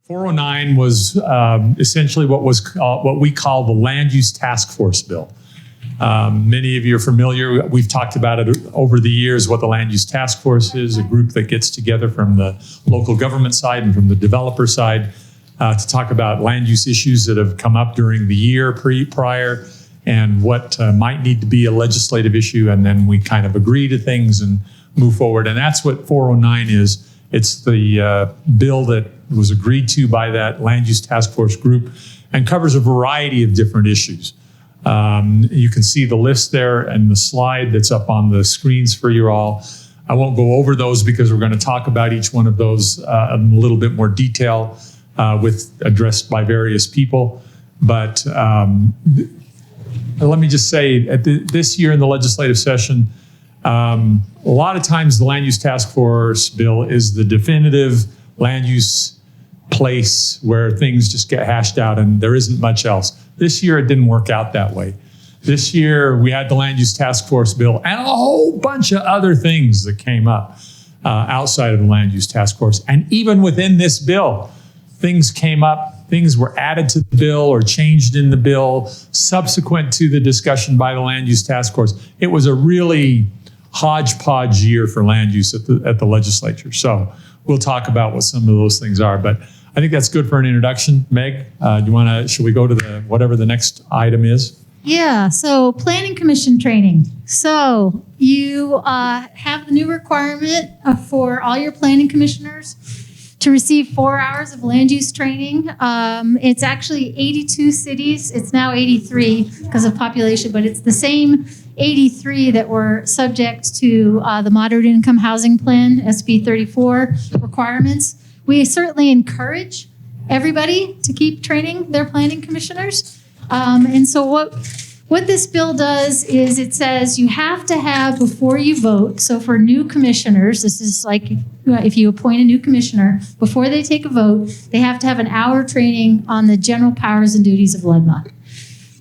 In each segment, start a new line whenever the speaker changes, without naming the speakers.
409 was essentially what we call the Land Use Task Force Bill. Many of you are familiar. We've talked about it over the years, what the Land Use Task Force is, a group that gets together from the local government side and from the developer side to talk about land use issues that have come up during the year prior and what might need to be a legislative issue. And then we kind of agree to things and move forward. And that's what 409 is. It's the bill that was agreed to by that Land Use Task Force group and covers a variety of different issues. You can see the list there and the slide that's up on the screens for you all. I won't go over those because we're going to talk about each one of those in a little bit more detail addressed by various people. But let me just say, this year in the legislative session, a lot of times the Land Use Task Force bill is the definitive land use place where things just get hashed out and there isn't much else. This year, it didn't work out that way. This year, we had the Land Use Task Force bill and a whole bunch of other things that came up outside of the Land Use Task Force. And even within this bill, things came up, things were added to the bill or changed in the bill subsequent to the discussion by the Land Use Task Force. It was a really hodgepodge year for land use at the legislature. So we'll talk about what some of those things are, but I think that's good for an introduction. Meg, should we go to whatever the next item is?
Yeah, so Planning Commission training. So you have the new requirement for all your planning commissioners to receive 4 hours of land use training. It's actually 82 cities. It's now 83 because of population, but it's the same 83 that were subject to the Moderate Income Housing Plan, HB409 requirements. We certainly encourage everybody to keep training their planning commissioners. And so what this bill does is it says you have to have before you vote. So for new commissioners, this is like if you appoint a new commissioner, before they take a vote, they have to have an hour training on the general powers and duties of LEDMA.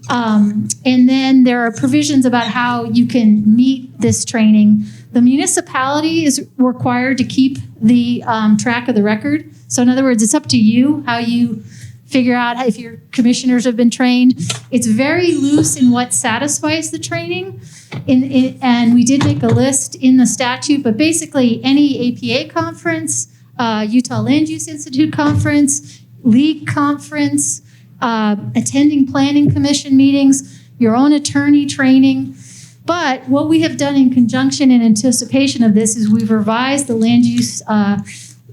And then there are provisions about how you can meet this training. The municipality is required to keep the track of the record. So in other words, it's up to you how you figure out if your commissioners have been trained. It's very loose in what satisfies the training. And we did make a list in the statute, but basically any APA conference, Utah Land Use Institute conference, league conference, attending planning commission meetings, your own attorney training. But what we have done in conjunction and anticipation of this is we've revised the Land Use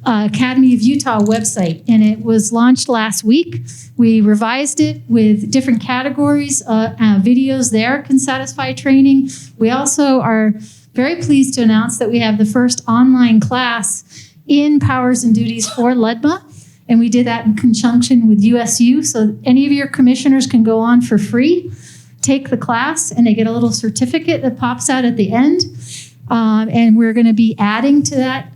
Academy of Utah website, and it was launched last week. We revised it with different categories. Videos there can satisfy training. We also are very pleased to announce that we have the first online class in powers and duties for LEDMA. And we did that in conjunction with USU. So any of your commissioners can go on for free, take the class, and they get a little certificate that pops out at the end. And we're going to be adding to that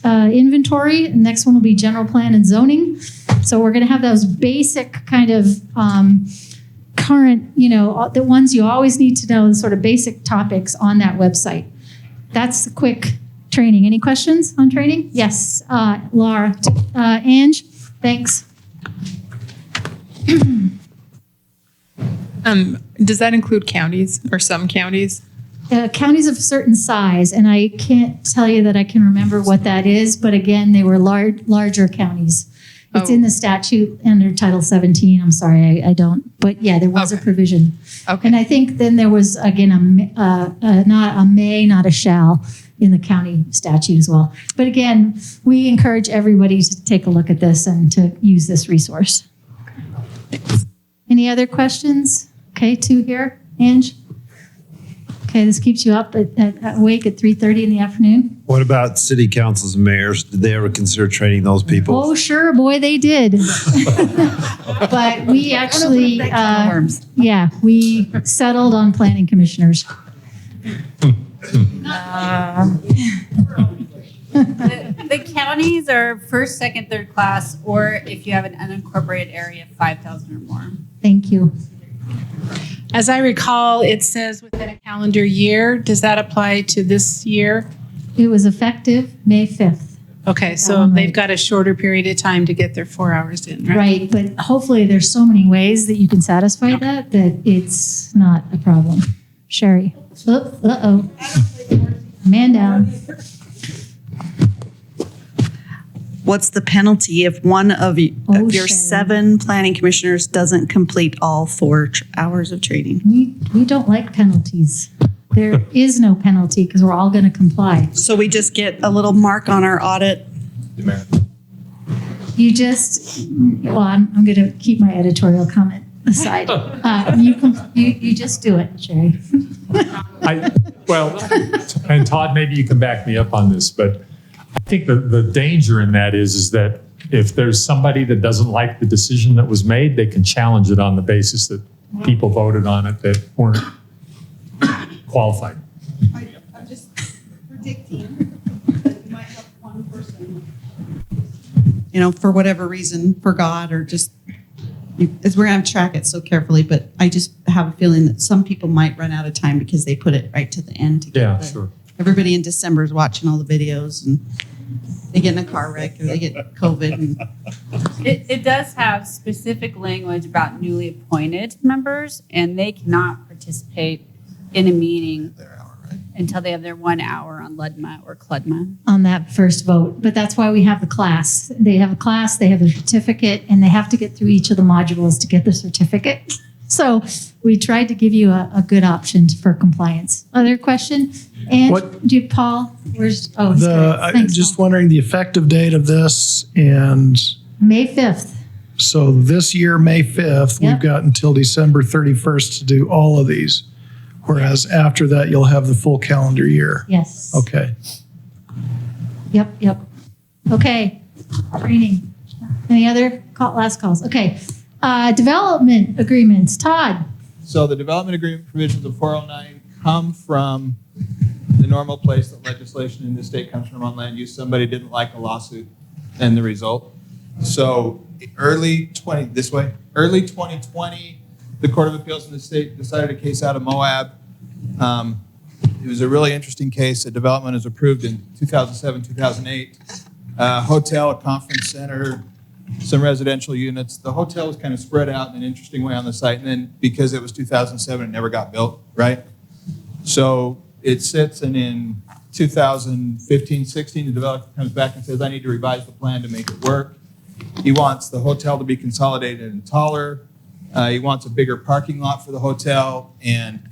inventory. The next one will be general plan and zoning. So we're going to have those basic kind of current, the ones you always need to know, the sort of basic topics on that website. That's the quick training. Any questions on training? Yes, Laura. Ange, thanks.
Does that include counties or some counties?
Counties of a certain size, and I can't tell you that I can remember what that is, but again, they were larger counties. It's in the statute under Title 17. I'm sorry, I don't. But yeah, there was a provision. Okay. And I think then there was, again, not a may, not a shall in the county statute as well. But again, we encourage everybody to take a look at this and to use this resource. Any other questions? Okay, 2 here. Ange? Okay, this keeps you up awake at 3:30 in the afternoon.
What about city councils and mayors? Did they ever consider training those people?
Oh, sure, boy, they did. But we actually, we settled on planning commissioners.
The counties are first, second, third class, or if you have an unincorporated area, 5,000 or more.
Thank you.
As I recall, it says within a calendar year. Does that apply to this year?
It was effective May 5th.
Okay, so they've got a shorter period of time to get their 4 hours in, right?
Right, but hopefully there's so many ways that you can satisfy that it's not a problem. Sherry. Uh-oh. Man down.
What's the penalty if one of your
Sherry.
7 planning commissioners doesn't complete all 4 hours of training?
We don't like penalties. There is no penalty because we're all going to comply.
So we just get a little mark on our audit?
You just, well, I'm going to keep my editorial comment aside. You just do it, Sherry.
And Todd, maybe you can back me up on this, but I think the danger in that is that if there's somebody that doesn't like the decision that was made, they can challenge it on the basis that people voted on it that weren't qualified.
I'm just predicting that you might have one person,
For whatever reason, forgot or just, as we're going to track it so carefully, but I just have a feeling that some people might run out of time because they put it right to the end.
Sure.
Everybody in December is watching all the videos and they get in a car wreck or they get COVID. And
It does have specific language about newly appointed members, and they cannot participate in a meeting until they have their 1 hour on LUDMA or CLUDMA.
On that first vote. But that's why we have the class. They have a class, they have their certificate, and they have to get through each of the modules to get the certificate. So we tried to give you a good option for compliance. Other question? And Paul, where's, he's good. Thanks,
just
Paul.
wondering the effective date of this, and
May 5th.
so this year, May 5th,
Yep.
we've got until December 31st to do all of these. Whereas after that, you'll have the full calendar year.
Yes.
Okay.
Yep. Okay, training. Any other last calls? Okay. Development agreements. Todd.
So the development agreement provisions of 409 come from the normal place that legislation in this state comes from on land use. Somebody didn't like a lawsuit and the result. So early 2020, the Court of Appeals in the state decided a case out of Moab. It was a really interesting case. A development was approved in 2007, 2008. Hotel, a conference center, some residential units. The hotel was kind of spread out in an interesting way on the site. And then because it was 2007, it never got built, right? So it sits, and in 2015, 16, the developer comes back and says, I need to revise the plan to make it work. He wants the hotel to be consolidated and taller. He wants a bigger parking lot for the hotel. And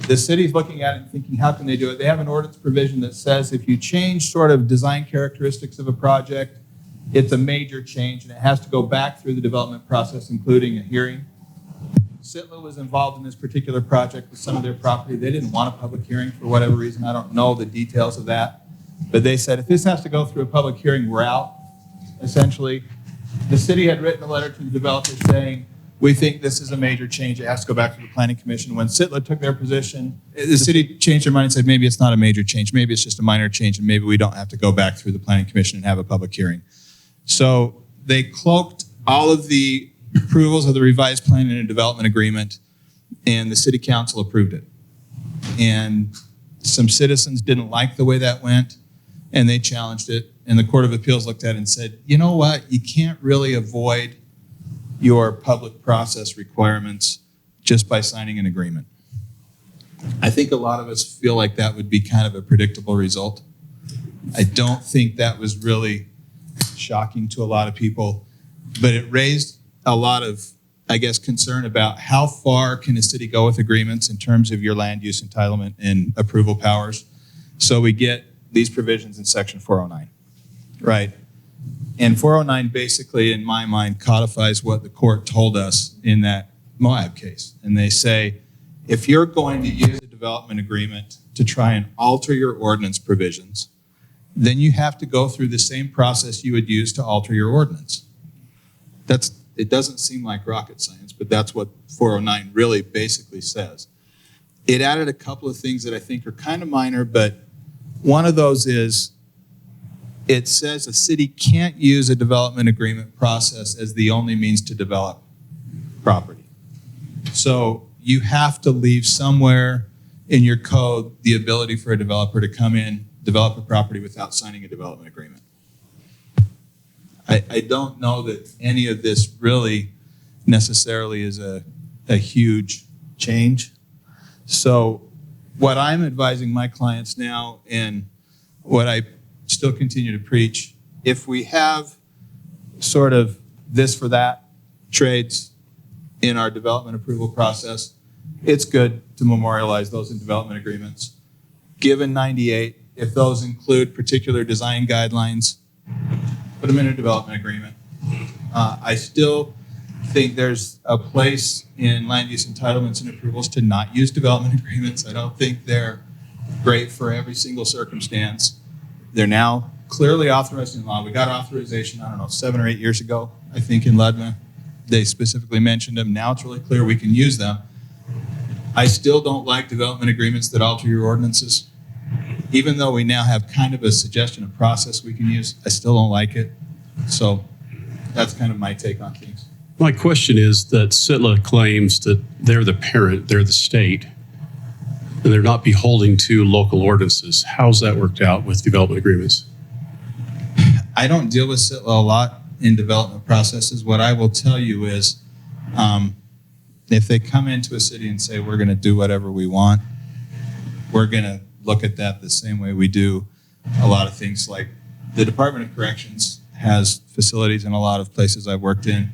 the city's looking at it and thinking, how can they do it? They have an ordinance provision that says if you change sort of design characteristics of a project, it's a major change, and it has to go back through the development process, including a hearing. Sitla was involved in this particular project with some of their property. They didn't want a public hearing for whatever reason. I don't know the details of that. But they said, if this has to go through a public hearing, we're out, essentially. The city had written a letter to the developer saying, we think this is a major change. It has to go back to the planning commission. When Sitla took their position, the city changed their mind and said, maybe it's not a major change. Maybe it's just a minor change, and maybe we don't have to go back through the planning commission and have a public hearing. So they cloaked all of the approvals of the revised plan in a development agreement, and the city council approved it. And some citizens didn't like the way that went, and they challenged it. And the Court of Appeals looked at it and said, you know what? You can't really avoid your public process requirements just by signing an agreement. I think a lot of us feel like that would be kind of a predictable result. I don't think that was really shocking to a lot of people, but it raised a lot of, I guess, concern about how far can a city go with agreements in terms of your land use entitlement and approval powers. So we get these provisions in section 409, right? And 409 basically, in my mind, codifies what the court told us in that Moab case. And they say, if you're going to use a development agreement to try and alter your ordinance provisions, then you have to go through the same process you would use to alter your ordinance. It doesn't seem like rocket science, but that's what 409 really basically says. It added a couple of things that I think are kind of minor, but one of those is it says a city can't use a development agreement process as the only means to develop property. So you have to leave somewhere in your code the ability for a developer to come in, develop a property without signing a development agreement. I don't know that any of this really necessarily is a huge change. So what I'm advising my clients now, and what I still continue to preach, if we have sort of this for that trades in our development approval process, it's good to memorialize those in development agreements. Given 98, if those include particular design guidelines, put them in a development agreement. I still think there's a place in land use entitlements and approvals to not use development agreements. I don't think they're great for every single circumstance. They're now clearly authorized in law. We got authorization, I don't know, 7 or 8 years ago, I think, in LUDMA. They specifically mentioned them. Now it's really clear we can use them. I still don't like development agreements that alter your ordinances. Even though we now have kind of a suggestion of process we can use, I still don't like it. So that's kind of my take on things.
My question is that CITLA claims that they're the parent, they're the state, and they're not beholden to local ordinances. How's that worked out with development agreements?
I don't deal with CITLA a lot in development processes. What I will tell you is if they come into a city and say, we're going to do whatever we want, we're going to look at that the same way we do a lot of things. Like the Department of Corrections has facilities in a lot of places I've worked in.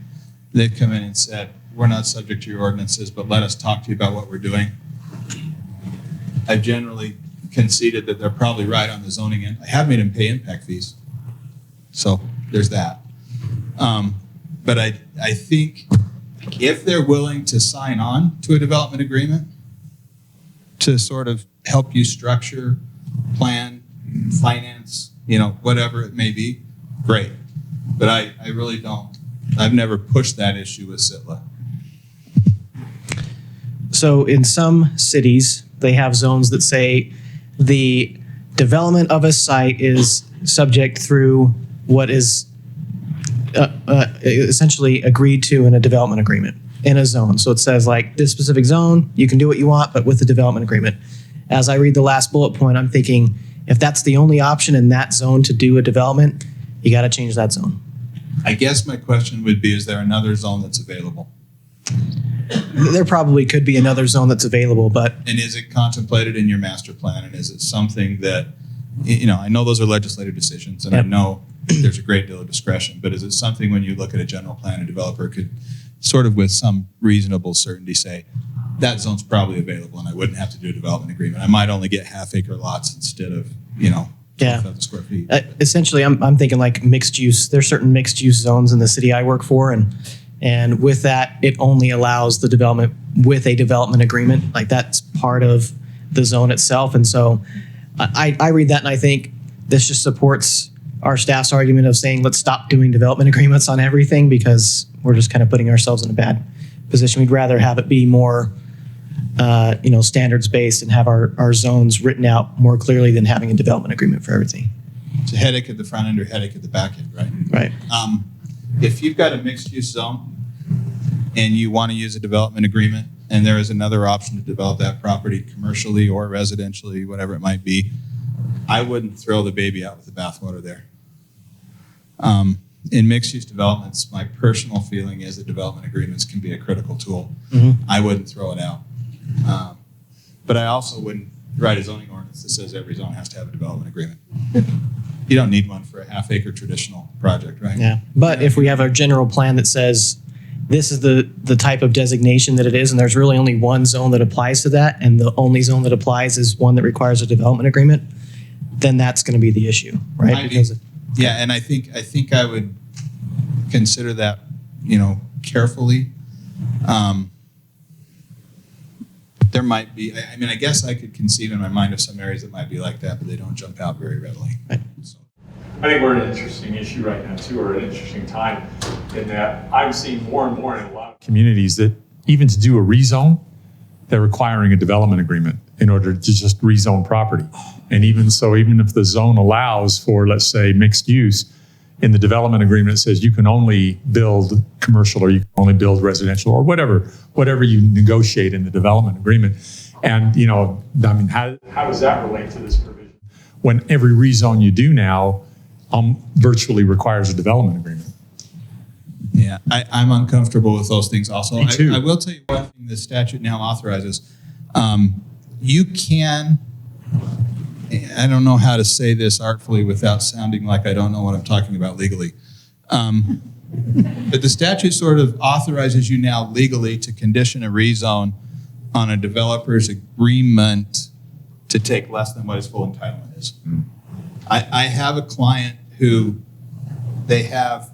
They've come in and said, we're not subject to your ordinances, but let us talk to you about what we're doing. I've generally conceded that they're probably right on the zoning end. I have made them pay impact fees. So there's that. But I think if they're willing to sign on to a development agreement to sort of help you structure, plan, finance, whatever it may be, great. But I really don't. I've never pushed that issue with CITLA.
So in some cities, they have zones that say the development of a site is subject through what is essentially agreed to in a development agreement in a zone. So it says like this specific zone, you can do what you want, but with the development agreement. As I read the last bullet point, I'm thinking if that's the only option in that zone to do a development, you got to change that zone.
I guess my question would be, is there another zone that's available?
There probably could be another zone that's available, but...
And is it contemplated in your master plan? And is it something that, I know those are legislative decisions, and I know there's a great deal of discretion, but is it something when you look at a general plan, a developer could sort of with some reasonable certainty say, that zone's probably available and I wouldn't have to do a development agreement. I might only get half-acre lots instead of, 12,000 square feet.
Essentially, I'm thinking like mixed use. There's certain mixed use zones in the city I work for, and with that, it only allows the development with a development agreement. Like that's part of the zone itself. And so I read that and I think this just supports our staff's argument of saying, let's stop doing development agreements on everything because we're just kind of putting ourselves in a bad position. We'd rather have it be more, standards based and have our zones written out more clearly than having a development agreement for everything.
It's a headache at the front end or headache at the back end, right?
Right.
If you've got a mixed use zone and you want to use a development agreement and there is another option to develop that property commercially or residentially, whatever it might be, I wouldn't throw the baby out with the bathwater there. In mixed use developments, my personal feeling is that development agreements can be a critical tool.
Mm-hmm.
I wouldn't throw it out. But I also wouldn't write a zoning ordinance that says every zone has to have a development agreement. You don't need one for a half-acre traditional project, right?
Yeah, but if we have a general plan that says this is the type of designation that it is, and there's really only one zone that applies to that, and the only zone that applies is one that requires a development agreement, then that's going to be the issue, right?
Yeah, and I think I would consider that, carefully. There might be, I guess I could conceive in my mind of some areas that might be like that, but they don't jump out very readily.
Right.
So.
I think we're in an interesting issue right now too, or an interesting time in that I'm seeing more and more in a lot of communities that even to do a rezone, they're requiring a development agreement in order to just rezone property. And even so, even if the zone allows for, let's say, mixed use, in the development agreement, it says you can only build commercial or you can only build residential or whatever you negotiate in the development agreement. And, how does that relate to this provision? When every rezone you do now, virtually requires a development agreement.
Yeah, I'm uncomfortable with those things also.
Me too.
I will tell you one thing the statute now authorizes. You can, I don't know how to say this artfully without sounding like I don't know what I'm talking about legally. But the statute sort of authorizes you now legally to condition a rezone on a developer's agreement to take less than what his full entitlement is. I have a client who they have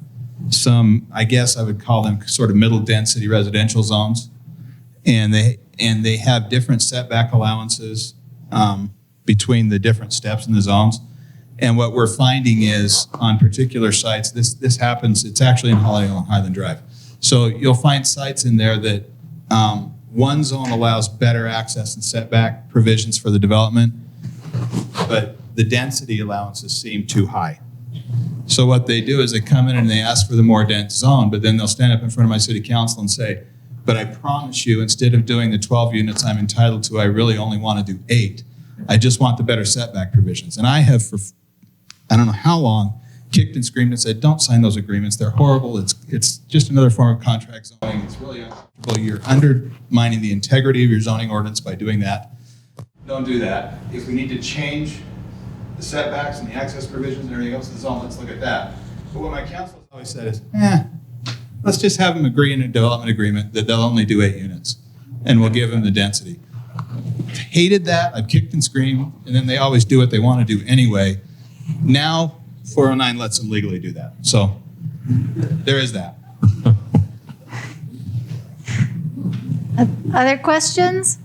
some, I guess I would call them sort of middle density residential zones. And they have different setback allowances between the different steps in the zones. And what we're finding is on particular sites, this happens, it's actually in Holiday on Highland Drive. So you'll find sites in there that one zone allows better access and setback provisions for the development, but the density allowances seem too high. So what they do is they come in and they ask for the more dense zone, but then they'll stand up in front of my city council and say, but I promise you, instead of doing the 12 units I'm entitled to, I really only want to do 8. I just want the better setback provisions. And I have for, I don't know how long, kicked and screamed and said, don't sign those agreements. They're horrible. It's just another form of contract zoning. It's really uncomfortable. You're undermining the integrity of your zoning ordinance by doing that. Don't do that. If we need to change the setbacks and the access provisions and everything else in the zone, let's look at that. But what my council has always said is, let's just have them agree in a development agreement that they'll only do 8 units and we'll give them the density. Hated that. I've kicked and screamed, and then they always do what they want to do anyway. Now 409 lets them legally do that. So there is that.
Other questions?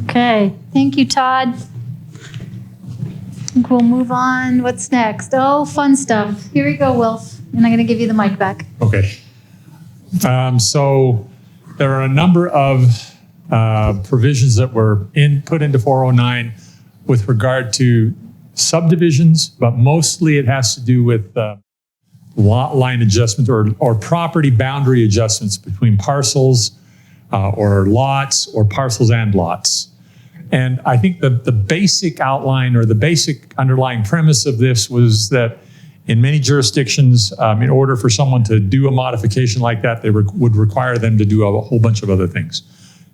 Okay, thank you, Todd. I think we'll move on. What's next? Oh, fun stuff. Here we go, Wilf. And I'm going to give you the mic back.
Okay. So there are a number of provisions that were put into 409 with regard to subdivisions, but mostly it has to do with lot line adjustments or property boundary adjustments between parcels or lots or parcels and lots. And I think the basic outline or the basic underlying premise of this was that in many jurisdictions, in order for someone to do a modification like that, they would require them to do a whole bunch of other things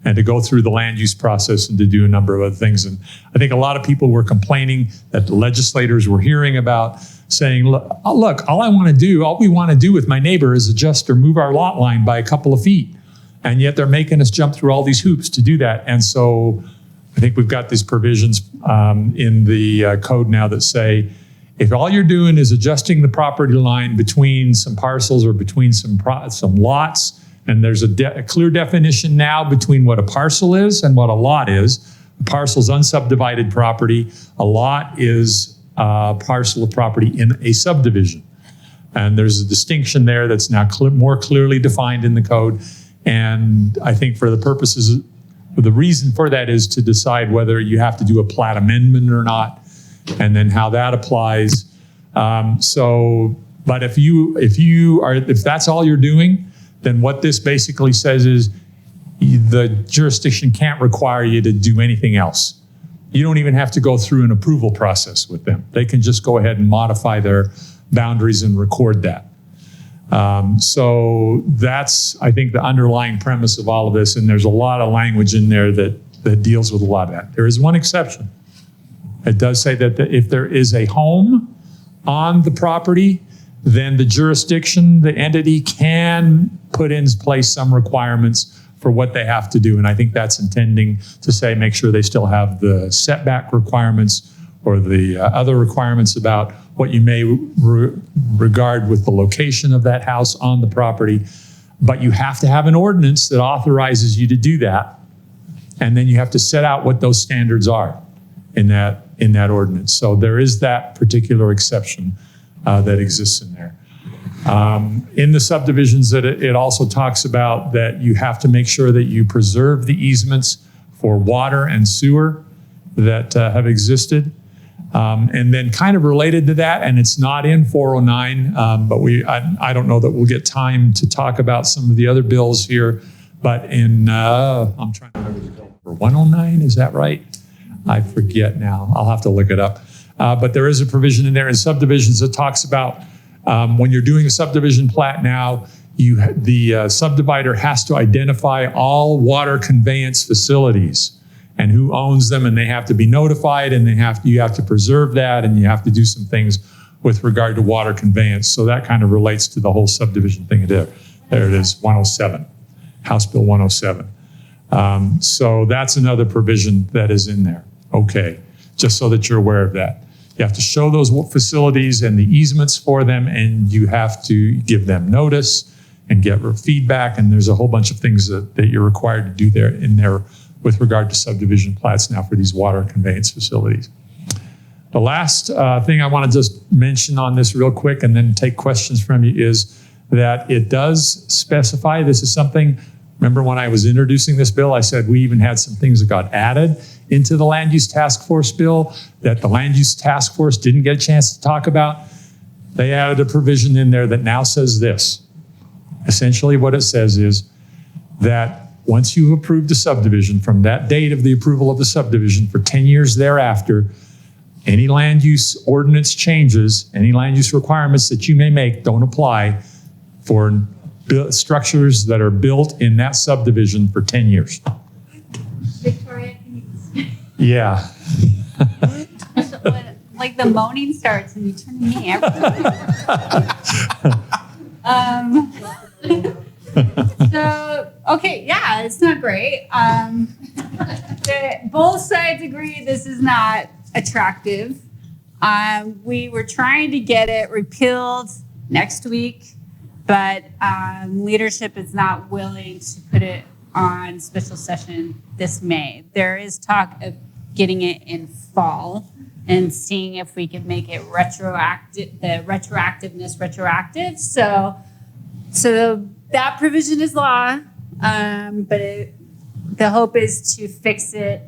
and to go through the land use process and to do a number of other things. And I think a lot of people were complaining that the legislators were hearing about saying, look, all we want to do with my neighbor is adjust or move our lot line by a couple of feet. And yet they're making us jump through all these hoops to do that. And so I think we've got these provisions in the code now that say, if all you're doing is adjusting the property line between some parcels or between some lots, and there's a clear definition now between what a parcel is and what a lot is. A parcel's unsubdivided property. A lot is a parcel of property in a subdivision. And there's a distinction there that's now more clearly defined in the code. And I think for the purposes, the reason for that is to decide whether you have to do a plat amendment or not, and then how that applies. But if that's all you're doing, then what this basically says is the jurisdiction can't require you to do anything else. You don't even have to go through an approval process with them. They can just go ahead and modify their boundaries and record that. So that's, I think, the underlying premise of all of this. And there's a lot of language in there that deals with a lot of that. There is one exception. It does say that if there is a home on the property, then the jurisdiction, the entity can put in place some requirements for what they have to do. And I think that's intending to say, make sure they still have the setback requirements or the other requirements about what you may regard with the location of that house on the property. But you have to have an ordinance that authorizes you to do that. And then you have to set out what those standards are in that ordinance. So there is that particular exception that exists in there. In the subdivisions, that it also talks about that you have to make sure that you preserve the easements for water and sewer that have existed. And then kind of related to that, and it's not in 409, but I don't know that we'll get time to talk about some of the other bills here, but I'm trying to remember the bill for 109, is that right? I forget now. I'll have to look it up. but there is a provision in there in subdivisions that talks about when you're doing a subdivision plat now, the subdivider has to identify all water conveyance facilities and who owns them, and they have to be notified, and you have to preserve that, and you have to do some things with regard to water conveyance. So that kind of relates to the whole subdivision thing there. There it is, 107, House Bill 107. So that's another provision that is in there. Okay, just so that you're aware of that. You have to show those facilities and the easements for them, and you have to give them notice and get feedback, and there's a whole bunch of things that you're required to do there in there with regard to subdivision plats now for these water conveyance facilities. The last thing I want to just mention on this real quick and then take questions from you is that it does specify, this is something, remember when I was introducing this bill, I said we even had some things that got added into the Land Use Task Force bill that the Land Use Task Force didn't get a chance to talk about. They added a provision in there that now says this. Essentially what it says is that once you've approved a subdivision, from that date of the approval of the subdivision for 10 years thereafter, any land use ordinance changes, any land use requirements that you may make don't apply for structures that are built in that subdivision for 10 years.
Victoria, can you?
Yeah.
Like the moaning starts and you turn to me So, okay, yeah, it's not great. Both sides agree this is not attractive. We were trying to get it repealed next week, but leadership is not willing to put it on special session this May. There is talk of getting it in fall and seeing if we could make it retroactive, the retroactiveness retroactive. So that provision is law, but the hope is to fix it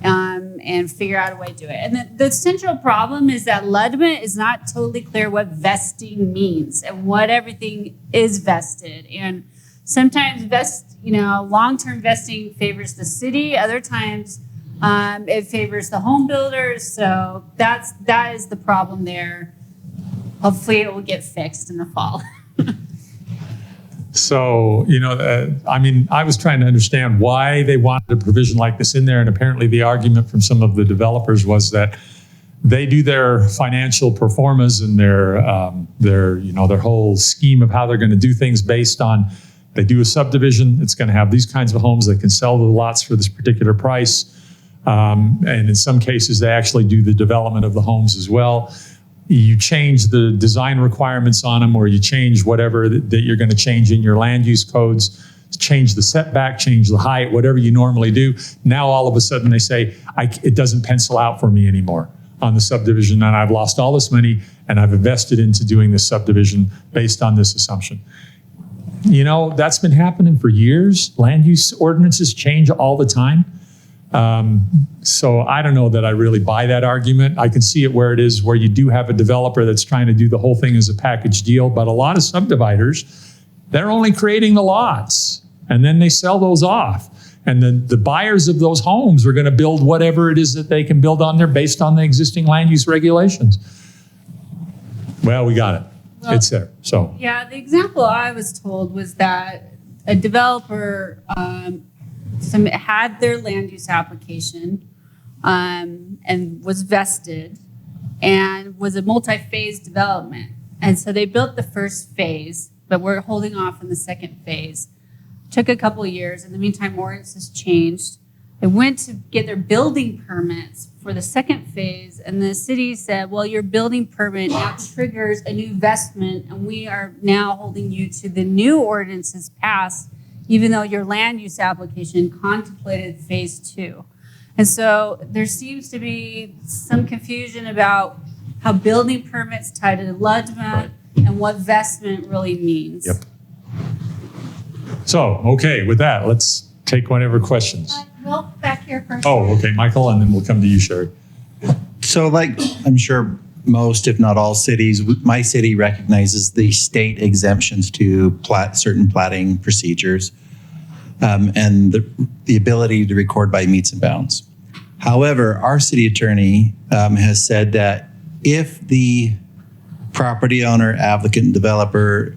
and figure out a way to do it. And the central problem is that LUDMA is not totally clear what vesting means and what everything is vested. And sometimes long-term vesting favors the city. Other times it favors the home builders. So that is the problem there. Hopefully it will get fixed in the fall.
So, I was trying to understand why they wanted a provision like this in there. And apparently the argument from some of the developers was that they do their financial performance and their whole scheme of how they're going to do things based on, they do a subdivision, it's going to have these kinds of homes, they can sell the lots for this particular price. And in some cases, they actually do the development of the homes as well. You change the design requirements on them, or you change whatever that you're going to change in your land use codes, change the setback, change the height, whatever you normally do. Now, all of a sudden they say, it doesn't pencil out for me anymore on the subdivision, and I've lost all this money and I've invested into doing this subdivision based on this assumption. That's been happening for years. Land use ordinances change all the time. So I don't know that I really buy that argument. I can see it where it is, where you do have a developer that's trying to do the whole thing as a package deal, but a lot of subdividers, they're only creating the lots and then they sell those off. And then the buyers of those homes are going to build whatever it is that they can build on there based on the existing land use regulations. Well, we got it. Well, it's there. So
yeah, the example I was told was that a developer had their land use application and was vested and was a multi-phase development. And so they built the first phase, but we're holding off on the second phase. Took a couple of years. In the meantime, ordinances changed. They went to get their building permits for the second phase, and the city said, well, your building permit now triggers a new investment, and we are now holding you to the new ordinances passed, even though your land use application contemplated phase 2. And so there seems to be some confusion about how building permits tie to LUDMA and what vestment really means.
Yep. So, okay, with that, let's take whatever questions.
Wilf, back here first.
Oh, okay, Michael, and then we'll come to you, Sherry.
So like I'm sure most, if not all cities, my city recognizes the state exemptions to certain platting procedures and the ability to record by meets and bounds. However, our city attorney has said that if the property owner, applicant, developer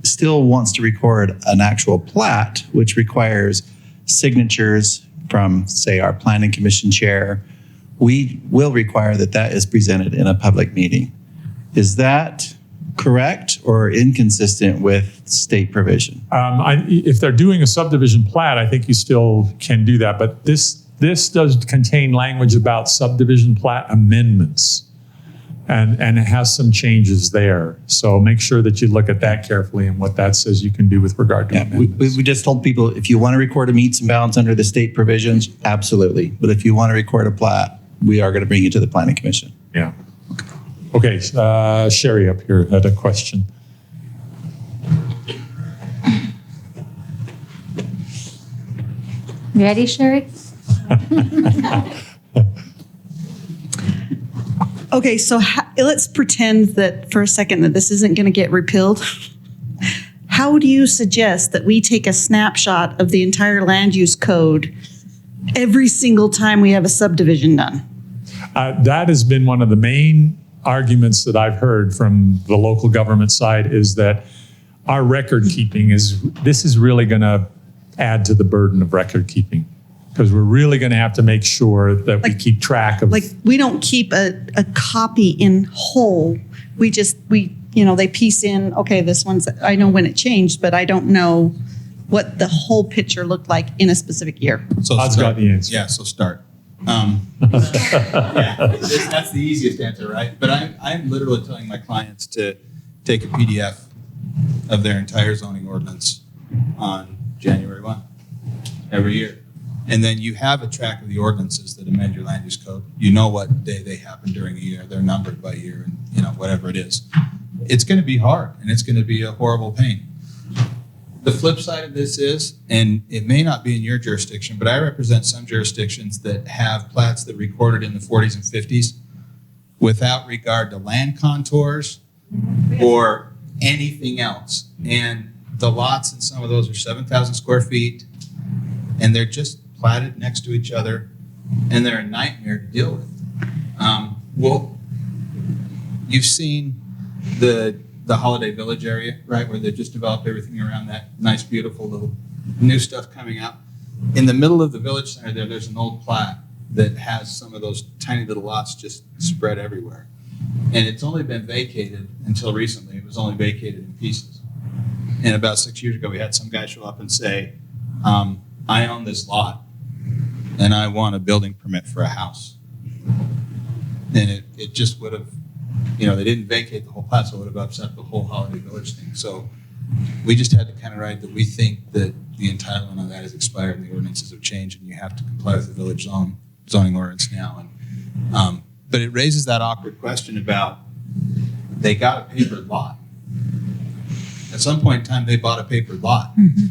still wants to record an actual plat, which requires signatures from, say, our planning commission chair, we will require that that is presented in a public meeting. Is that correct or inconsistent with state provision?
If they're doing a subdivision plat, I think you still can do that. But this does contain language about subdivision plat amendments. And it has some changes there. So make sure that you look at that carefully and what that says you can do with regard to amendments.
We just told people, if you want to record a meets and bounds under the state provisions, absolutely. But if you want to record a plat, we are going to bring you to the planning commission.
Yeah. Okay, Sherry up here had a question.
Ready, Sherry?
Okay, so let's pretend that for a second that this isn't going to get repealed. How do you suggest that we take a snapshot of the entire land use code every single time we have a subdivision done?
That has been one of the main arguments that I've heard from the local government side, is that our record keeping this is really going to add to the burden of record keeping, because we're really going to have to make sure that we keep track of.
Like, we don't keep a copy in whole. We they piece in, okay, this one's, I know when it changed, but I don't know what the whole picture looked like in a specific year.
So
Todd's got the answer.
Yeah, so start. That's the easiest answer, right? But I'm literally telling my clients to take a PDF of their entire zoning ordinance on January 1 every year. And then you have a track of the ordinances that amend your land use code. You know what day they happen during a year. They're numbered by year, and whatever it is. It's going to be hard, and it's going to be a horrible pain. The flip side of this is, and it may not be in your jurisdiction, but I represent some jurisdictions that have plats that recorded in the 40s and 50s without regard to land contours or anything else. And the lots in some of those are 7,000 square feet, and they're just platted next to each other, and they're a nightmare to deal with. Well, you've seen the Holiday Village area, right, where they've just developed everything around that nice, beautiful little new stuff coming up. In the middle of the village center there's an old plat that has some of those tiny little lots just spread everywhere. And it's only been vacated until recently. It was only vacated in pieces. And about 6 years ago, we had some guy show up and say, I own this lot and I want a building permit for a house. And it just would have, they didn't vacate the whole plat, so it would have upset the whole Holiday Village thing. So we just had to kind of write that we think that the entitlement on that has expired and the ordinances have changed, and you have to comply with the village zoning ordinance now. And but it raises that awkward question about they got a papered lot. At some point in time, they bought a papered lot. Mm-hmm.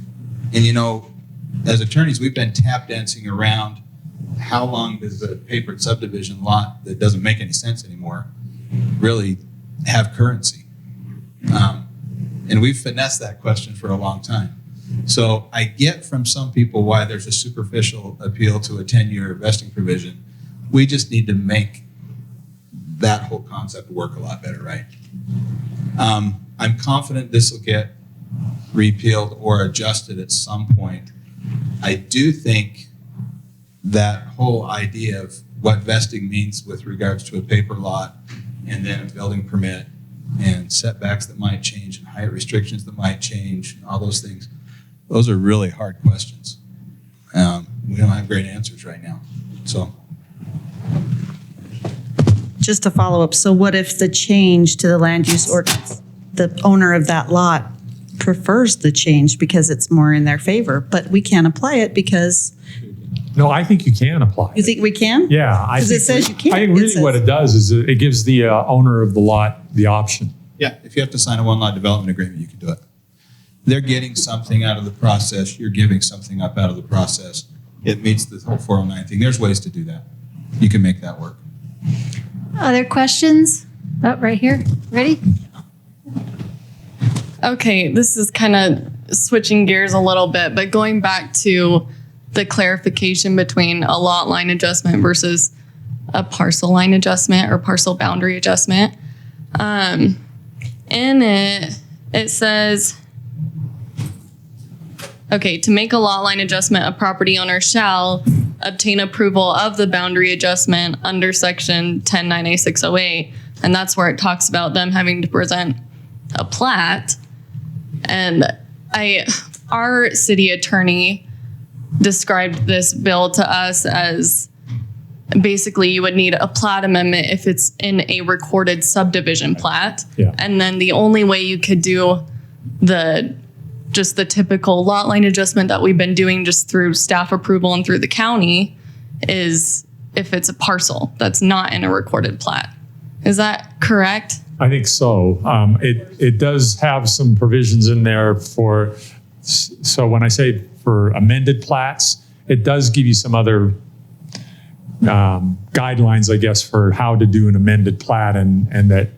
And as attorneys, we've been tap dancing around how long does a papered subdivision lot that doesn't make any sense anymore really have currency? And we've finessed that question for a long time. So I get from some people why there's a superficial appeal to a 10-year vesting provision. We just need to make that whole concept work a lot better, right? I'm confident this will get repealed or adjusted at some point. I do think that whole idea of what vesting means with regards to a paper lot and then a building permit and setbacks that might change and height restrictions that might change, and all those things, those are really hard questions. We don't have great answers right now. So,
Just to follow up, so what if the change to the land use ordinance, the owner of that lot prefers the change because it's more in their favor, but we can't apply it because...
No, I think you can apply.
You think we can?
Yeah.
Because it says you can't.
I think really what it does is it gives the owner of the lot the option.
yeah, if you have to sign a one-lot development agreement, you can do it. They're getting something out of the process. You're giving something up out of the process. It meets the whole 409 thing. There's ways to do that. You can make that work.
Other questions? Oh, right here. Ready?
Okay, this is kind of switching gears a little bit, but going back to the clarification between a lot line adjustment versus a parcel line adjustment or parcel boundary adjustment. In it says, okay, to make a lot line adjustment, a property owner shall obtain approval of the boundary adjustment under section 109A608. And that's where it talks about them having to present a plat. And our city attorney described this bill to us as basically you would need a plat amendment if it's in a recorded subdivision plat.
Yeah.
And then the only way you could do just the typical lot line adjustment that we've been doing just through staff approval and through the county is if it's a parcel that's not in a recorded plat. Is that correct?
I think so. It does have some provisions in there for, so when I say for amended plats, it does give you some other guidelines, I guess, for how to do an amended plat and that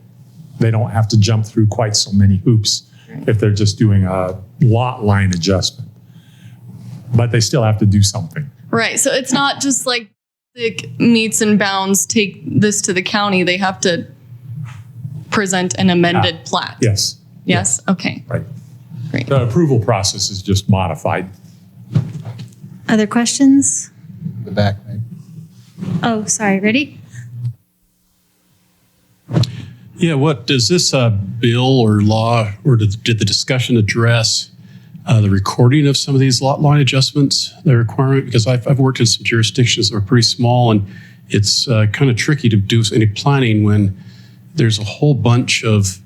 they don't have to jump through quite so many hoops if they're just doing a lot line adjustment. But they still have to do something.
Right. So it's not just like meets and bounds, take this to the county. They have to present an amended plat.
Yes.
Yes? Okay.
Right.
Great.
The approval process is just modified.
Other questions?
The back, maybe.
Oh, sorry. Ready?
Yeah, what does this bill or law, or did the discussion address the recording of some of these lot line adjustments, the requirement? Because I've worked in some jurisdictions that are pretty small, and it's kind of tricky to do any planning when there's a whole bunch of,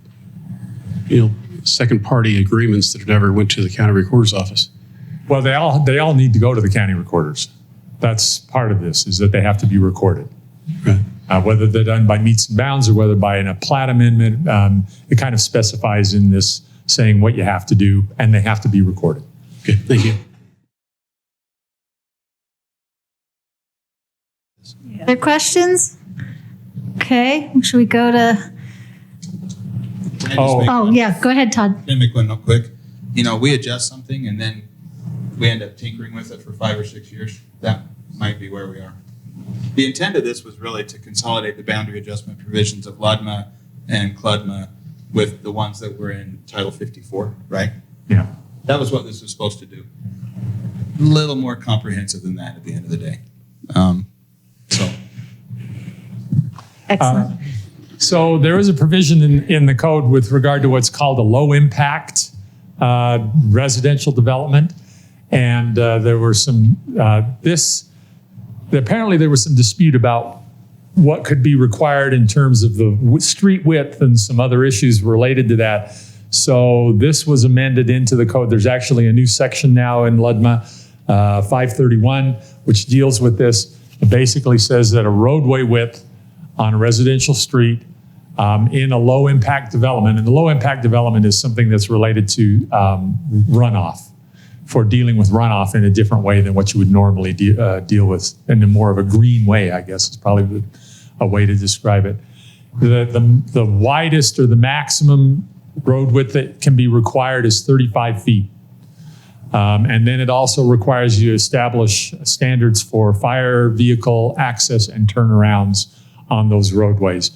second party agreements that never went to the county recorder's office.
Well, they all need to go to the county recorders. That's part of this, is that they have to be recorded.
Right.
Whether they're done by meets and bounds or whether by a plat amendment, it kind of specifies in this saying what you have to do, and they have to be recorded.
Okay, thank you.
Other questions? Okay, should we go to? Oh, yeah. Go ahead, Todd.
Can I make one real quick? We adjust something and then we end up tinkering with it for 5 or 6 years. That might be where we are. The intent of this was really to consolidate the boundary adjustment provisions of LUDMA and CLUDMA with the ones that were in Title 54, right?
Yeah.
That was what this was supposed to do. A little more comprehensive than that at the end of the day.
Excellent.
So there is a provision in the code with regard to what's called a low impact residential development. And there were some, apparently there was some dispute about what could be required in terms of the street width and some other issues related to that. So this was amended into the code. There's actually a new section now in LUDMA 531, which deals with this. It basically says that a roadway width on a residential street in a low impact development, and the low impact development is something that's related to runoff, for dealing with runoff in a different way than what you would normally deal with, in a more of a green way, I guess is probably a way to describe it. The widest or the maximum road width that can be required is 35 feet. And then it also requires you to establish standards for fire vehicle access and turnarounds on those roadways.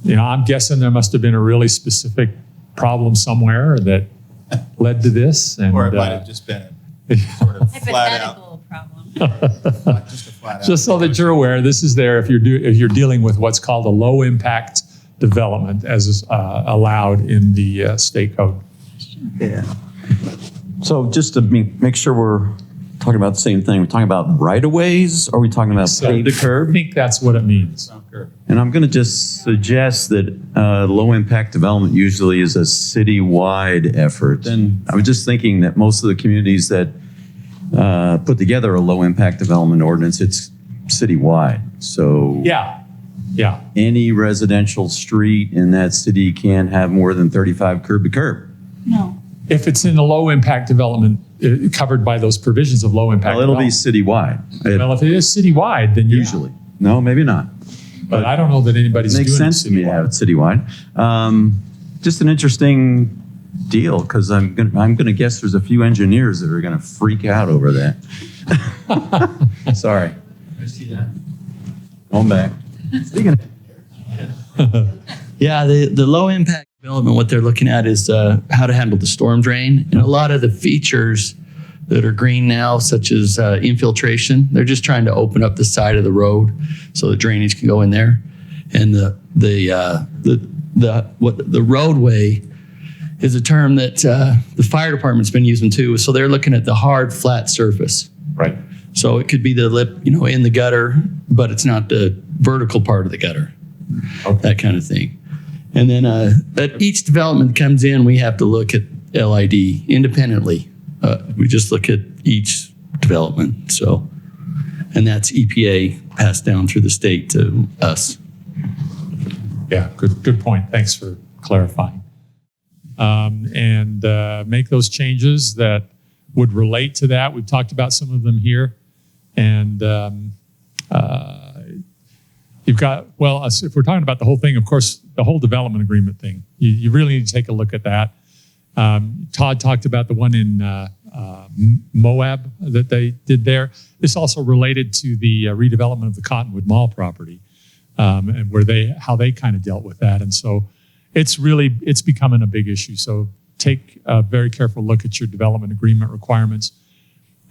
I'm guessing there must have been a really specific problem somewhere that led to this. And,
or it might have just been a sort of flat out
problem.
Just a flat out.
Just so that you're aware, this is there if you're dealing with what's called a low impact development as is allowed in the state code.
Yeah. So just to make sure we're talking about the same thing, we're talking about right-of-ways, or are we talking about paved curb?
I think that's what it means.
And I'm going to just suggest that low-impact development usually is a city-wide effort. And I was just thinking that most of the communities that put together a low-impact development ordinance, it's city-wide. So
yeah.
Any residential street in that city can't have more than 35 curb to curb.
No.
If it's in a low impact development, covered by those provisions of low impact
Well, it'll be
development.
citywide.
Well, if it is citywide, then
Usually. No, maybe not.
But I don't know that anybody's
It makes
doing
sense to me to have it citywide. Just an interesting deal because I'm gonna guess there's a few engineers that are gonna freak out over that. Sorry.
I see that.
Going back. Speaking of
Yeah, the low impact development, what they're looking at is how to handle the storm drain. And a lot of the features that are green now, such as infiltration, they're just trying to open up the side of the road so the drainage can go in there. And the roadway is a term that the fire department's been using too. So they're looking at the hard, flat surface.
Right.
So it could be the lip, in the gutter, but it's not the vertical part of the gutter. Okay. That kind of thing. And then at each development that comes in, we have to look at LID independently. We just look at each development. So, and that's EPA passed down through the state to us.
Yeah, good point. Thanks for clarifying. And make those changes that would relate to that. We've talked about some of them here. And you've got, well, if we're talking about the whole thing, of course, the whole development agreement thing, you really need to take a look at that. Todd talked about the one in Moab that they did there. This also related to the redevelopment of the Cottonwood Mall property and how they kind of dealt with that. And so it's becoming a big issue. So take a very careful look at your development agreement requirements.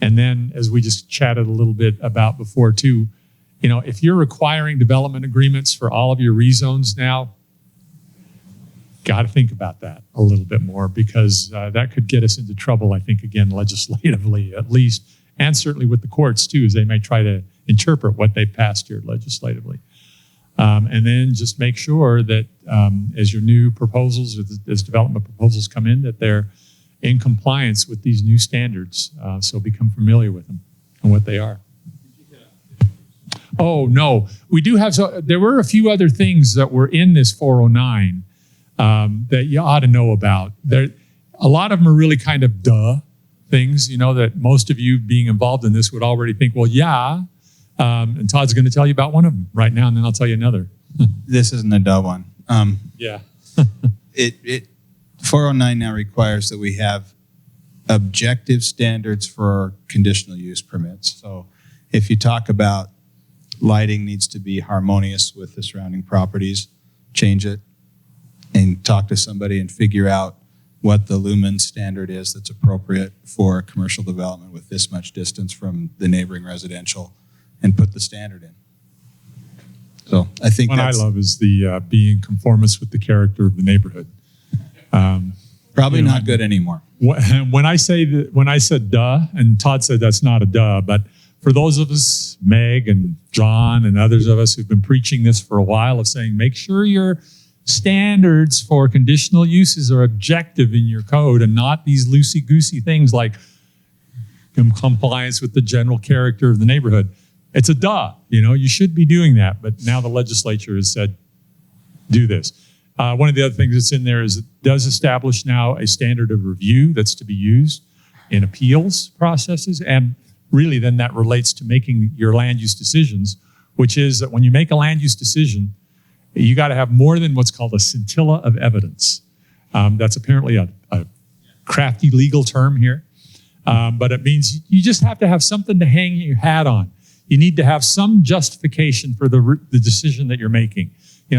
And then, as we just chatted a little bit about before too, if you're requiring development agreements for all of your rezones now, got to think about that a little bit more because that could get us into trouble, I think, again, legislatively at least, and certainly with the courts too, as they may try to interpret what they passed here legislatively. And then just make sure that as your new proposals, as development proposals come in, that they're in compliance with these new standards. So become familiar with them and what they are. Oh, no. We do have, there were a few other things that were in this 409 that you ought to know about. A lot of them are really kind of things, that most of you being involved in this would already think, well, yeah. And Todd's going to tell you about one of them right now, and then I'll tell you another.
This isn't a duh one.
Yeah.
409 now requires that we have objective standards for conditional use permits. So if you talk about lighting needs to be harmonious with the surrounding properties, change it and talk to somebody and figure out what the lumen standard is that's appropriate for commercial development with this much distance from the neighboring residential and put the standard in. So I think
what I love is the being conformist with the character of the neighborhood.
Probably not good anymore.
When I said duh, and Todd said that's not a duh, but for those of us, Meg and John and others of us who've been preaching this for a while of saying, make sure your standards for conditional uses are objective in your code and not these loosey-goosey things like compliance with the general character of the neighborhood. It's a duh, you should be doing that. But now the legislature has said, do this. One of the other things that's in there is it does establish now a standard of review that's to be used in appeals processes. And really then that relates to making your land use decisions, which is that when you make a land use decision, you got to have more than what's called a scintilla of evidence. That's apparently a crafty legal term here. But it means you just have to have something to hang your hat on. You need to have some justification for the decision that you're making.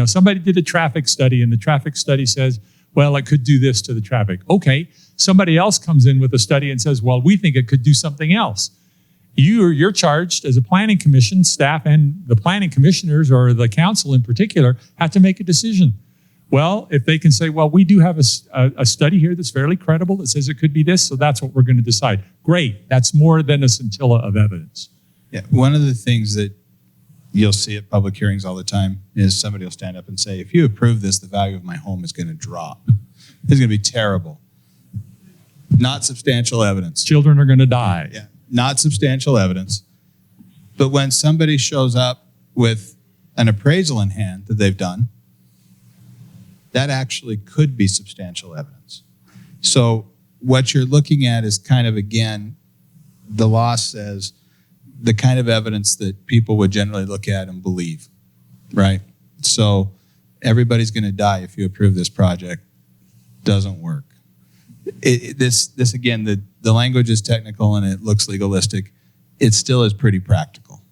Somebody did a traffic study and the traffic study says, well, it could do this to the traffic. Okay, somebody else comes in with a study and says, well, we think it could do something else. You're charged as a planning commission staff, and the planning commissioners or the council in particular have to make a decision. Well, if they can say, well, we do have a study here that's fairly credible that says it could be this, so that's what we're going to decide. Great, that's more than a scintilla of evidence.
Yeah, one of the things that you'll see at public hearings all the time is somebody will stand up and say, if you approve this, the value of my home is going to drop. It's going to be terrible. Not substantial evidence.
Children are going to die.
Yeah, not substantial evidence. But when somebody shows up with an appraisal in hand that they've done, that actually could be substantial evidence. So what you're looking at is kind of, again, the law says the kind of evidence that people would generally look at and believe, right? So everybody's going to die if you approve this project. Doesn't work. this again, the language is technical and it looks legalistic. It still is pretty practical.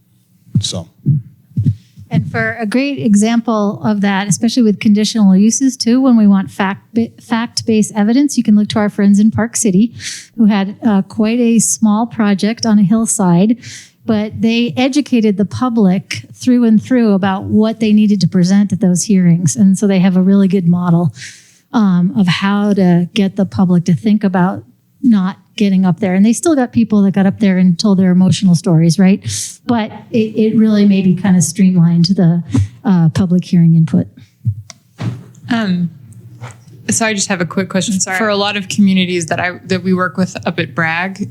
So.
And for a great example of that, especially with conditional uses too, when we want fact-based evidence, you can look to our friends in Park City who had quite a small project on a hillside, but they educated the public through and through about what they needed to present at those hearings. And so they have a really good model of how to get the public to think about not getting up there. And they still got people that got up there and told their emotional stories, right? But it really maybe kind of streamlined the public hearing input.
So I just have a quick question. Sorry. For a lot of communities that we work with up at Bragg,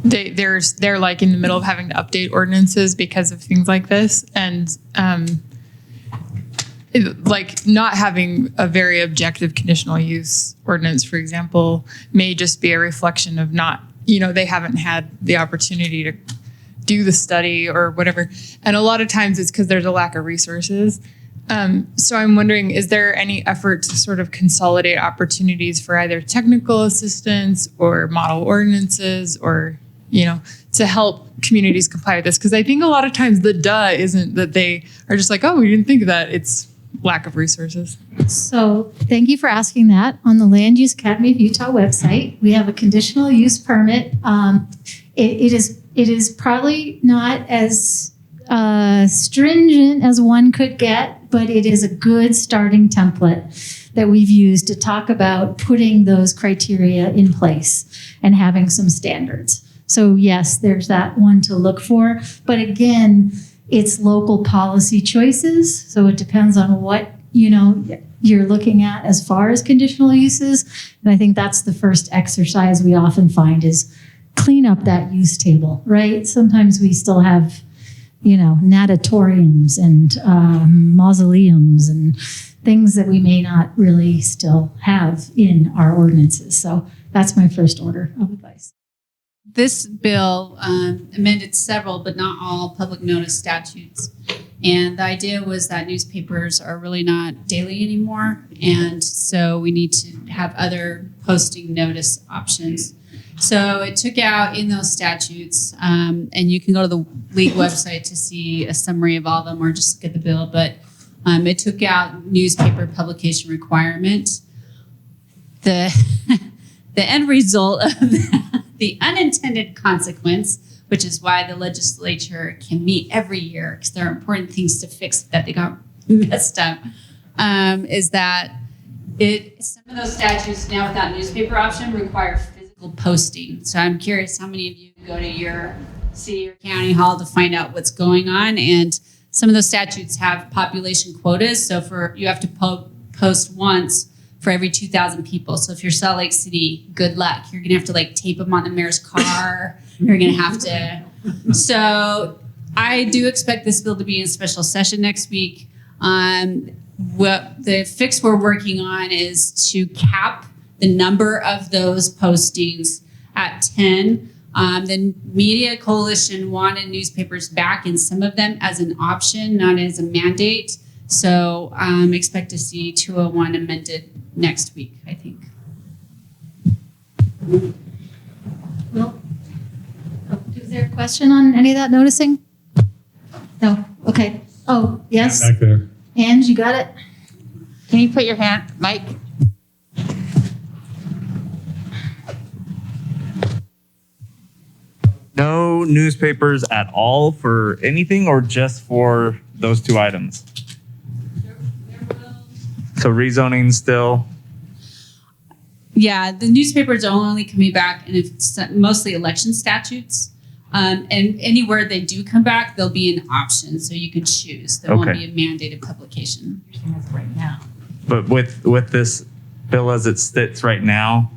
they're like in the middle of having to update ordinances because of things like this. And like not having a very objective conditional use ordinance, for example, may just be a reflection of not, they haven't had the opportunity to do the study or whatever. And a lot of times it's because there's a lack of resources. So I'm wondering, is there any effort to sort of consolidate opportunities for either technical assistance or model ordinances or, to help communities comply with this? Because I think a lot of times the isn't that they are just like, oh, we didn't think of that. It's lack of resources.
So thank you for asking that. On the Land Use Academy of Utah website, we have a conditional use permit. It is probably not as stringent as one could get, but it is a good starting template that we've used to talk about putting those criteria in place and having some standards. So yes, there's that one to look for. But again, it's local policy choices. So it depends on what, you're looking at as far as conditional uses. And I think that's the first exercise we often find is clean up that use table, right? Sometimes we still have, natatoriums and mausoleums and things that we may not really still have in our ordinances. So that's my first order of advice.
This bill amended several, but not all, public notice statutes. And the idea was that newspapers are really not daily anymore. And so we need to have other posting notice options. So it took out in those statutes, and you can go to the league website to see a summary of all of them or just look at the bill. But it took out newspaper publication requirement. The end result of the unintended consequence, which is why the legislature can meet every year because there are important things to fix that they got messed up, is that some of those statutes now without newspaper option require physical posting. So I'm curious how many of you go to your city or county hall to find out what's going on. And some of those statutes have population quotas. So you have to post once for every 2,000 people. So if you're Salt Lake City, good luck. You're gonna have to tape them on the mayor's car. You're gonna have to. So I do expect this bill to be in special session next week. What the fix we're working on is to cap the number of those postings at 10. The Media Coalition wanted newspapers back in some of them as an option, not as a mandate. So expect to see 201 amended next week, I think.
Well, is there a question on any of that noticing? No? Okay. Oh, yes?
Back there.
Ange, you got it?
Can you put your hand, Mike?
No newspapers at all for anything or just for those two items? So rezoning still?
Yeah, the newspapers are only coming back, and it's mostly election statutes. And anywhere they do come back, there'll be an option, so you can choose. There won't be a mandated publication.
Right now.
But with this bill as it sits right now,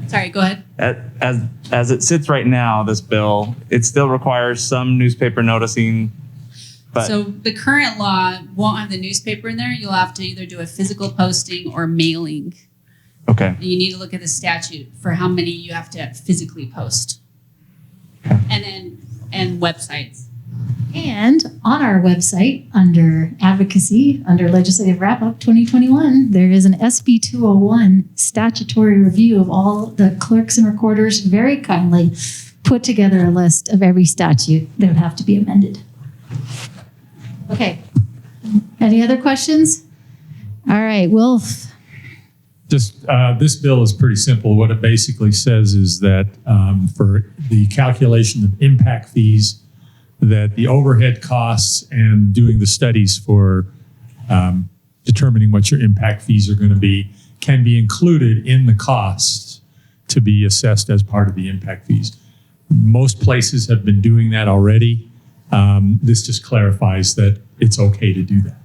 Sorry, go ahead.
as it sits right now, this bill, it still requires some newspaper noticing. But
So the current law won't have the newspaper in there. You'll have to either do a physical posting or mailing.
okay.
And you need to look at the statute for how many you have to physically post. And websites.
And on our website, under advocacy, under legislative wrap-up 2021, there is an HB409 statutory review of all the clerks and recorders very kindly put together a list of every statute that would have to be amended. Okay. Any other questions? All right, Wilf.
Just this bill is pretty simple. What it basically says is that for the calculation of impact fees, that the overhead costs and doing the studies for determining what your impact fees are going to be can be included in the costs to be assessed as part of the impact fees. Most places have been doing that already. This just clarifies that it's okay to do that.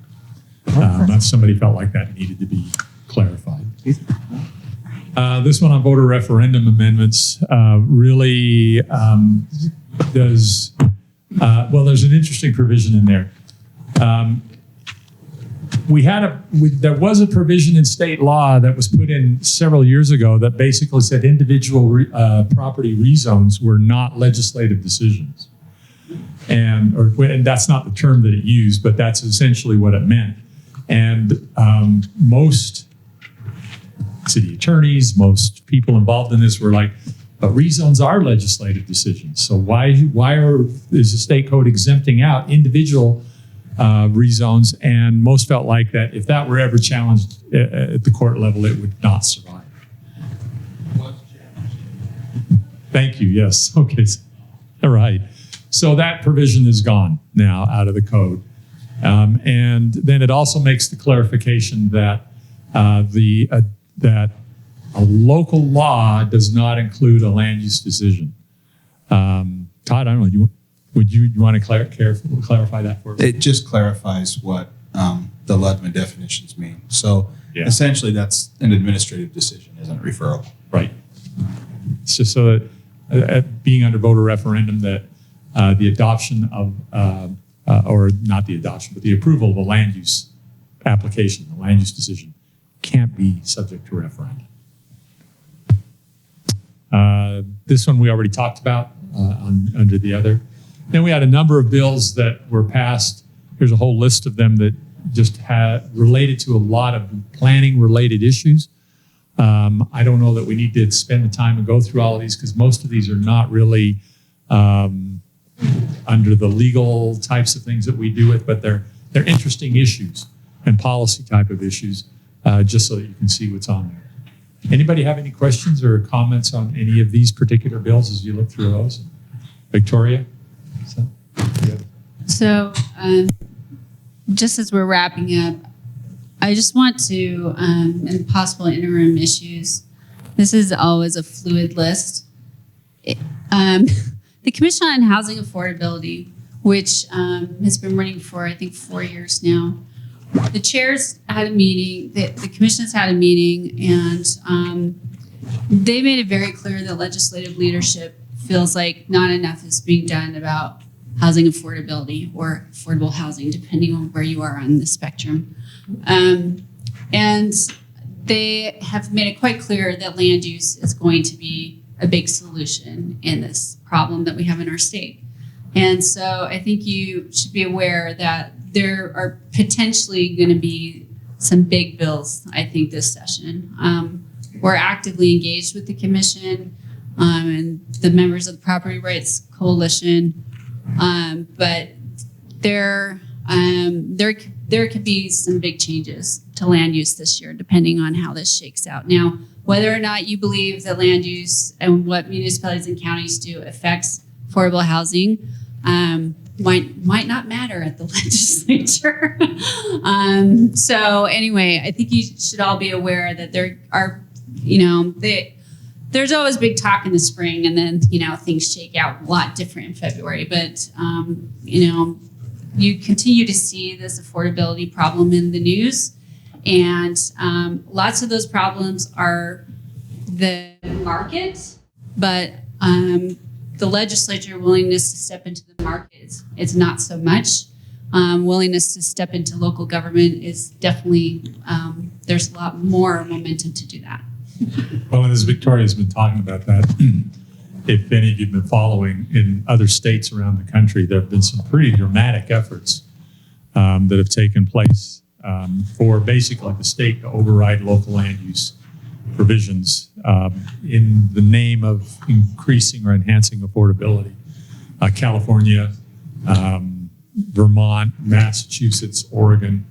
If somebody felt like that needed to be clarified. This one on voter referendum amendments really does, well, there's an interesting provision in there. There was a provision in state law that was put in several years ago that basically said individual property rezones were not legislative decisions. And that's not the term that it used, but that's essentially what it meant. And most city attorneys, most people involved in this were like, but rezones are legislative decisions. So why is the state code exempting out individual rezones? And most felt like that if that were ever challenged at the court level, it would not survive. Thank you. Yes. Okay. All right. So that provision is gone now out of the code. And then it also makes the clarification that that a local law does not include a land use decision. Todd, I don't know. Would you want to clarify that for us?
It just clarifies what the Ludman definitions mean. So essentially, that's an administrative decision, isn't it? Referral.
Right. It's just so that being under voter referendum, that the adoption of, or not the adoption, but the approval of a land use application, a land use decision, can't be subject to referendum. This one we already talked about under the other. Then we had a number of bills that were passed. Here's a whole list of them that just had related to a lot of planning related issues. I don't know that we need to spend the time and go through all of these because most of these are not really under the legal types of things that we do with, but they're interesting issues and policy type of issues, just so that you can see what's on there. Anybody have any questions or comments on any of these particular bills as you look through those? Victoria?
So just as we're wrapping up, I just want to, and possible interim issues, this is always a fluid list. The Commission on Housing Affordability, which has been running for, I think, 4 years now, the chairs had a meeting, the commission's had a meeting, and they made it very clear that legislative leadership feels like not enough is being done about housing affordability or affordable housing, depending on where you are on the spectrum. And they have made it quite clear that land use is going to be a big solution in this problem that we have in our state. And so I think you should be aware that there are potentially going to be some big bills, I think, this session. We're actively engaged with the commission and the members of the Property Rights Coalition, but there could be some big changes to land use this year, depending on how this shakes out. Now, whether or not you believe that land use and what municipalities and counties do affects affordable housing, might not matter at the legislature. So anyway, I think you should all be aware that there are, there's always big talk in the spring, and then, things shake out a lot different in February. But, you continue to see this affordability problem in the news. And lots of those problems are the market, but the legislature willingness to step into the market is not so much. Willingness to step into local government is definitely, there's a lot more momentum to do that.
Well, and as Victoria's been talking about that, if any of you've been following in other states around the country, there have been some pretty dramatic efforts that have taken place for basically the state to override local land use provisions in the name of increasing or enhancing affordability. California, Vermont, Massachusetts, Oregon,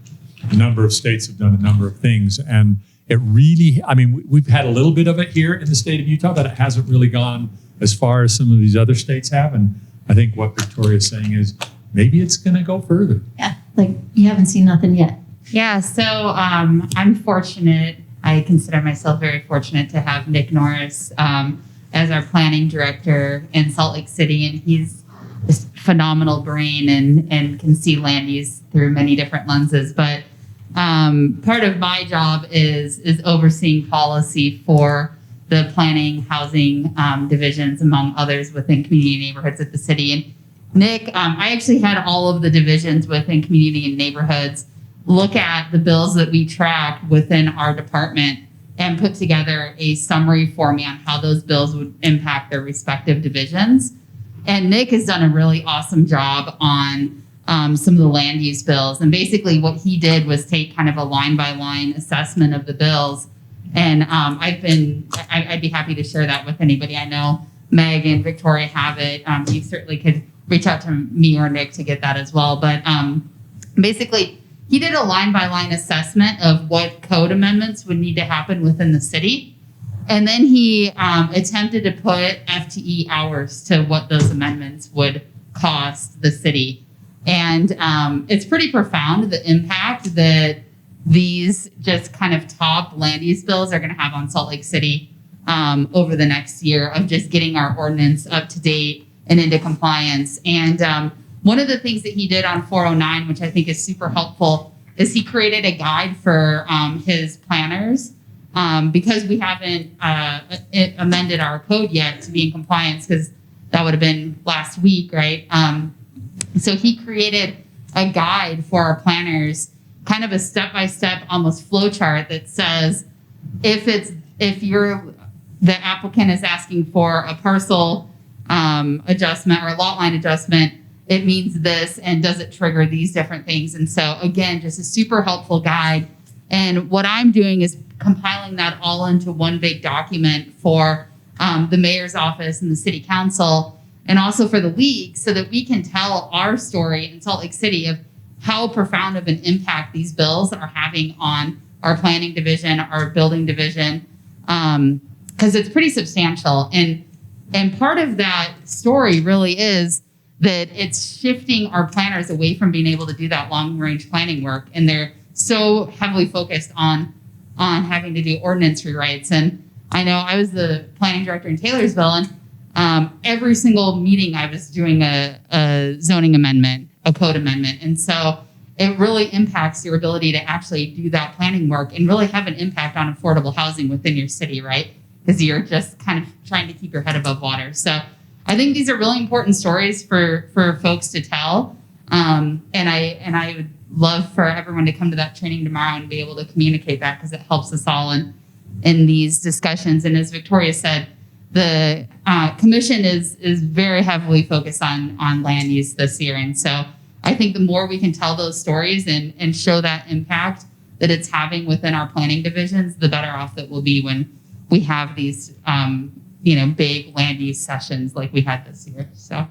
a number of states have done a number of things. And it really, I mean, we've had a little bit of it here in the state of Utah, but it hasn't really gone as far as some of these other states have. And I think what Victoria's saying is maybe it's going to go further.
Yeah, like you haven't seen nothing yet.
Yeah, so I'm fortunate. I consider myself very fortunate to have Nick Norris as our planning director in Salt Lake City, and he's this phenomenal brain and can see land use through many different lenses. But part of my job is overseeing policy for the planning, housing divisions, among others, within community neighborhoods at the city. And Nick, I actually had all of the divisions within community and neighborhoods look at the bills that we track within our department and put together a summary for me on how those bills would impact their respective divisions. And Nick has done a really awesome job on some of the land use bills. And basically what he did was take kind of a line by line assessment of the bills. And I'd be happy to share that with anybody. I know Meg and Victoria have it. You certainly could reach out to me or Nick to get that as well. But basically, he did a line-by-line assessment of what code amendments would need to happen within the city. And then he attempted to put FTE hours to what those amendments would cost the city. And it's pretty profound, the impact that these just kind of top land use bills are going to have on Salt Lake City over the next year of just getting our ordinance up to date and into compliance. And one of the things that he did on 409, which I think is super helpful, is he created a guide for his planners because we haven't amended our code yet to be in compliance, because that would have been last week, right? So he created a guide for our planners, kind of a step-by-step almost flow chart that says if the applicant is asking for a parcel adjustment or a lot line adjustment, it means this, and does it trigger these different things? And so again, just a super helpful guide. And what I'm doing is compiling that all into one big document for the mayor's office and the city council, and also for the league, so that we can tell our story in Salt Lake City of how profound of an impact these bills are having on our planning division, our building division, because it's pretty substantial. And part of that story really is that it's shifting our planners away from being able to do that long-range planning work. And they're so heavily focused on having to do ordinance rewrites. And I know I was the planning director in Taylorsville, and every single meeting I was doing a zoning amendment, a code amendment. And so it really impacts your ability to actually do that planning work and really have an impact on affordable housing within your city, right? Because you're just kind of trying to keep your head above water. So I think these are really important stories for folks to tell. And I would love for everyone to come to that training tomorrow and be able to communicate that, because it helps us all in these discussions. And as Victoria said, the commission is very heavily focused on land use this year. And so I think the more we can tell those stories and show that impact that it's having within our planning divisions, the better off that we'll be when we have these big land use sessions like we had this year. So